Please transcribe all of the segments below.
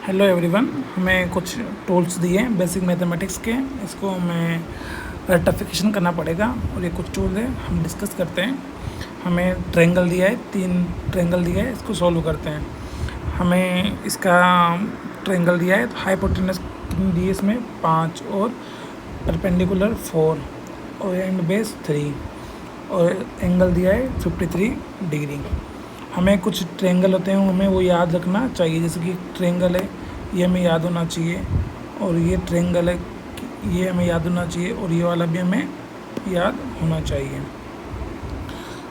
Hello everyone, हमें कुछ tools दिए हैं बेसिक मैथमेटिक्स के। इसको हमें रेक्टिफिकेशन करना पड़ेगा और ये कुछ टूल है, हम डिस्कस करते हैं। हमें ट्रायंगल दिया है, 3 ट्रायंगल दिया है, इसको सॉल्व करते हैं। हमें इसका ट्रायंगल दिया है तो हाइपोटेनस दी है इसमें 5 और परपेंडिकुलर 4 और एंड बेस 3 और एंगल दिया है 53 डिग्री। हमें कुछ ट्रायंगल होते हैं, हमें वो याद रखना चाहिए। जैसे कि ट्रायंगल है, ये हमें याद होना चाहिए, और ये ट्रायंगल है, ये हमें याद होना चाहिए, और ये वाला भी हमें याद होना चाहिए।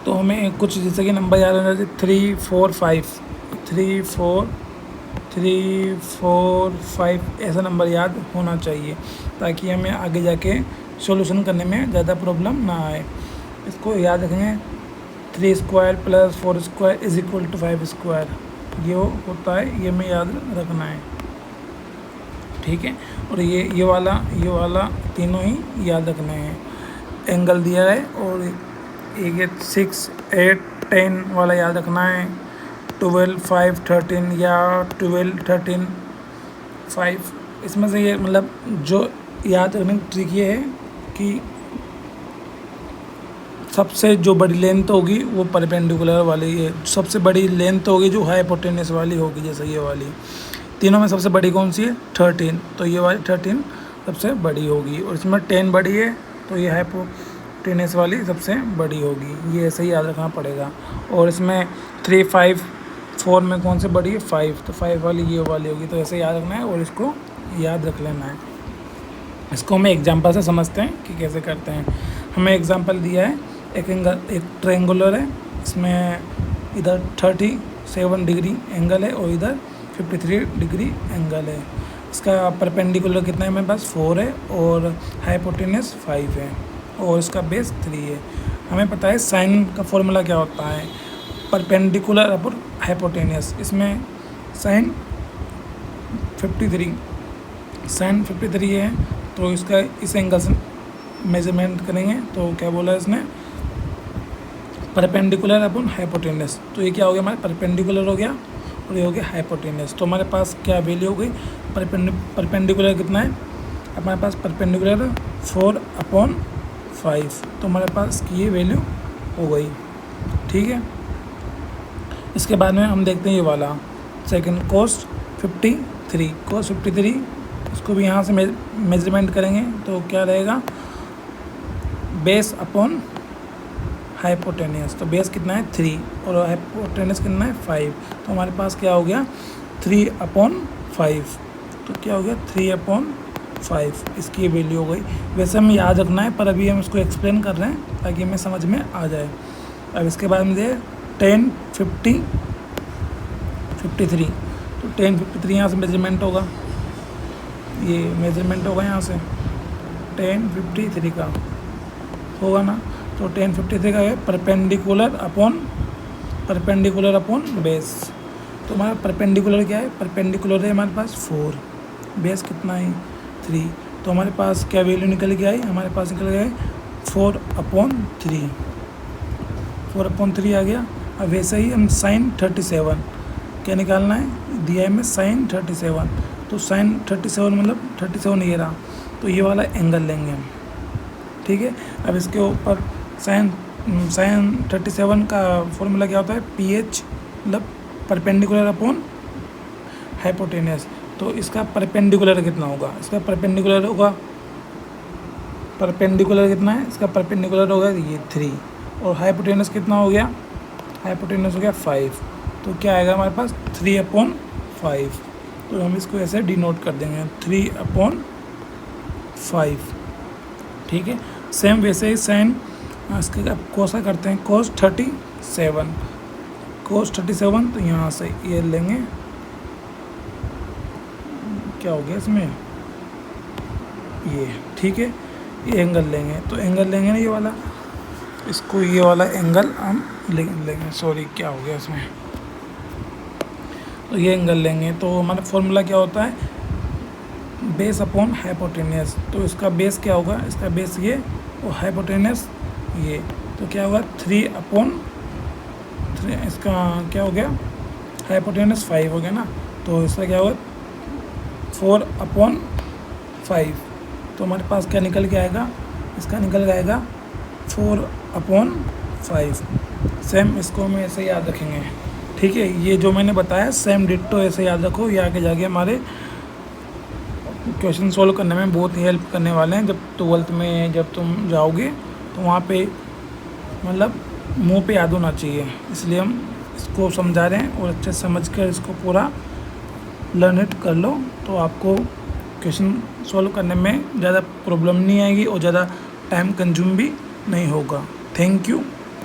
तो हमें कुछ जैसे कि नंबर याद होना चाहिए 3 4 5 3 4 3 4 5 ऐसा नंबर याद होना चाहिए, ताकि हमें आगे जाके सॉल्यूशन करने में ज़्यादा प्रॉब्लम ना आए। इसको याद रखेंगे, 3 square plus 4 square is equal to 5 square, ये होता है, ये हमें याद रखना है, ठीक है। और ये वाला तीनों ही याद रखने हैं। एंगल दिया है, और एक 6 8 10 वाला याद रखना है। 12 5 13 या 12 13 5, इसमें से ये मतलब जो याद रखने की ट्रिक ये है कि सबसे जो बड़ी लेंथ होगी वो परपेंडिकुलर वाली है, सबसे बड़ी लेंथ होगी जो हाइपोटेनस वाली होगी। जैसे ये वाली, तीनों में सबसे बड़ी कौन सी है? 13, तो ये वाली 13 सबसे बड़ी होगी, और इसमें 10 बड़ी है, तो ये हाइपोटेनस वाली सबसे बड़ी होगी। ये ऐसे ही याद रखना पड़ेगा। और इसमें 3 5 4 में कौन से बड़ी है? 5, तो 5 वाली ये वाली होगी, तो ऐसे याद रखना है और इसको याद रख लेना है। इसको हम एग्जाम्पल से समझते हैं कि कैसे करते हैं। हमें एग्जाम्पल दिया है, एक ट्रायंगुलर है, इसमें इधर 37 डिग्री एंगल है और इधर 53 डिग्री एंगल है। इसका परपेंडिकुलर कितना है? मेरे पास 4 है, और हाइपोटेनस 5 है, और इसका बेस 3 है। हमें पता है साइन का फॉर्मूला क्या होता है, परपेंडिकुलर अपॉन हाइपोटेनस। इसमें साइन 53 है, तो इसका इस एंगल से मेजरमेंट करेंगे तो क्या बोला इसने? Perpendicular upon hypotenuse. तो ये क्या हो गया? हमारे परपेंडिकुलर हो गया, और ये हो गया हाइपोटेनस। तो हमारे पास क्या वैल्यू हो गई? परपेंडिकुलर कितना है हमारे पास? परपेंडिकुलर 4/5, तो हमारे पास की ये वैल्यू हो गई, ठीक है। इसके बाद में हम देखते हैं ये वाला सेकंड, cos 53, इसको भी यहाँ से मेजरमेंट करेंगे तो क्या रहेगा? Base upon hypotenuse. तो बेस कितना है? 3, और हाइपोटेनस कितना है? 5। तो हमारे पास क्या हो गया? 3/5। तो क्या हो गया? 3/5, इसकी वैल्यू हो गई। वैसे हमें याद रखना है, पर अभी हम इसको एक्सप्लेन कर रहे हैं ताकि हमें समझ में आ जाए। अब इसके बाद में दे 10 50 53, तो 10 53 यहाँ से मेजरमेंट होगा, ये मेजरमेंट होगा यहाँ से 10 53 का होगा ना। तो 10 53 का है परपेंडिकुलर अपॉन बेस। तो हमारा परपेंडिकुलर क्या है? परपेंडिकुलर है हमारे पास 4, बेस कितना है? 3। तो हमारे पास क्या वैल्यू निकल के आई? हमारे पास निकल गया 4/3, 4/3 आ गया। अब वैसे ही हम साइन 37 क्या निकालना है? दिया है में साइन 37, तो साइन 37 मतलब 37 ये रहा, तो ये वाला एंगल लेंगे हम, ठीक है। अब इसके ऊपर साइन 37 का फॉर्मूला क्या होता है? PH मतलब परपेंडिकुलर अपॉन हाइपोटेनस। तो इसका परपेंडिकुलर कितना होगा? इसका परपेंडिकुलर कितना है? इसका परपेंडिकुलर होगा ये 3, और हाइपोटेनस कितना हो गया? हाइपोटेनस हो गया 5। तो क्या आएगा हमारे पास? 3/5। तो हम इसको ऐसे डिनोट कर देंगे 3/5, ठीक है। सेम वैसे ही साइन इसके अब कोसा करते हैं, cos 37, तो यहाँ से ये लेंगे, क्या हो गया इसमें? ये, ठीक है, ये एंगल लेंगे, तो एंगल लेंगे ना ये वाला, इसको ये वाला एंगल हम लेंगे, सॉरी क्या हो गया इसमें, तो ये एंगल लेंगे। तो हमारा फॉर्मूला क्या होता है? Base upon hypotenuse. तो इसका बेस क्या होगा? इसका बेस ये, और हाइपोटेनस ये, तो क्या होगा? 3/3। इसका क्या हो गया? हाइपोटेनस 5 हो गया ना, तो इसका क्या होगा? 4/5। तो हमारे पास क्या निकल के आएगा, इसका निकल के आएगा 4/5। सेम इसको हम ऐसे याद रखेंगे, ठीक है। ये जो मैंने बताया सेम डिट्टो ऐसे याद रखो, ये आगे जाके हमारे क्वेश्चन सॉल्व करने में बहुत ही हेल्प करने वाले हैं। जब 12th में जब तुम जाओगे तो वहाँ पे मतलब मुंह पे याद होना चाहिए, इसलिए हम इसको समझा रहे हैं। और अच्छे से समझ कर इसको पूरा लर्न इट कर लो, तो आपको क्वेश्चन सॉल्व करने में ज़्यादा प्रॉब्लम नहीं आएगी और ज़्यादा टाइम कंज्यूम भी नहीं होगा। Thank you.